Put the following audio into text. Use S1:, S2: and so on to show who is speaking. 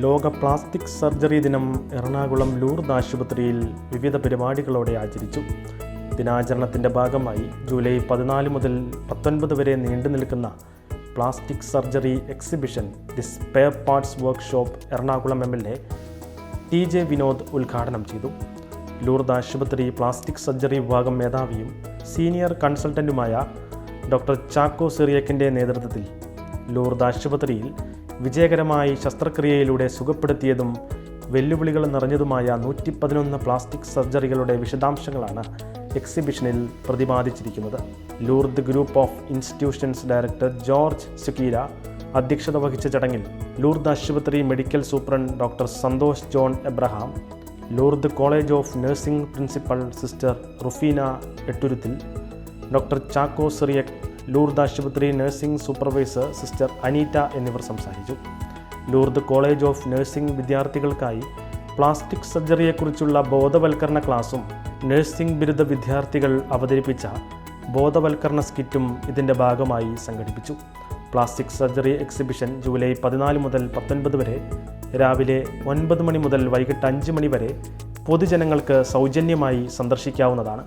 S1: ലോക plastic surgery ദിനം Ernakulam Lourdes ആശുപത്രിയിൽ വിവിധ പരിപാടികളോടെ ആചരിച്ചു. ദിനാചരണത്തിൻ്റെ ഭാഗമായി ജൂലൈ 14 മുതൽ 19 വരെ നീണ്ടു നിൽക്കുന്ന plastic surgery exhibition the spare parts workshop Ernakulam MLA TJ Vinod ഉദ്ഘാടനം ചെയ്തു. ലൂർദ് ആശുപത്രി പ്ലാസ്റ്റിക് സർജറി വിഭാഗം മേധാവിയും സീനിയർ കൺസൾട്ടൻറ്റുമായ ഡോക്ടർ ചാക്കോ സിറിയക്കിൻ്റെ നേതൃത്വത്തിൽ ലൂർദ് ആശുപത്രിയിൽ വിജയകരമായി ശസ്ത്രക്രിയയിലൂടെ സുഖപ്പെടുത്തിയതും വെല്ലുവിളികൾ നിറഞ്ഞതുമായ 111 പ്ലാസ്റ്റിക് സർജറികളുടെ വിശദാംശങ്ങളാണ് എക്സിബിഷനിൽ പ്രതിപാദിച്ചിരിക്കുന്നത്. Lourdes group of institutions director George Sukkeera അധ്യക്ഷത വഹിച്ച ചടങ്ങിൽ ലൂർദ് ആശുപത്രി medical superintendent doctor Santhosh John Abraham, Lourdes college of nursing principal sister Rufina Etturuthil, doctor Chacko Cyriac, Lourdes ആശുപത്രി നഴ്സിംഗ് സൂപ്പർവൈസർ സിസ്റ്റർ അനീറ്റ എന്നിവർ സംസാരിച്ചു. ലൂർദ് കോളേജ് ഓഫ് നഴ്സിംഗ് വിദ്യാർത്ഥികൾക്കായി പ്ലാസ്റ്റിക് സർജറിയെക്കുറിച്ചുള്ള ബോധവൽക്കരണ ക്ലാസും നഴ്സിംഗ് ബിരുദ വിദ്യാർത്ഥികൾ അവതരിപ്പിച്ച ബോധവൽക്കരണ സ്കിറ്റും ഇതിൻ്റെ ഭാഗമായി സംഘടിപ്പിച്ചു. പ്ലാസ്റ്റിക് സർജറി എക്സിബിഷൻ ജൂലൈ 14 മുതൽ 19 വരെ രാവിലെ 9 മണി മുതൽ വൈകിട്ട് 5 മണി വരെ പൊതുജനങ്ങൾക്ക് സൗജന്യമായി സന്ദർശിക്കാവുന്നതാണ്.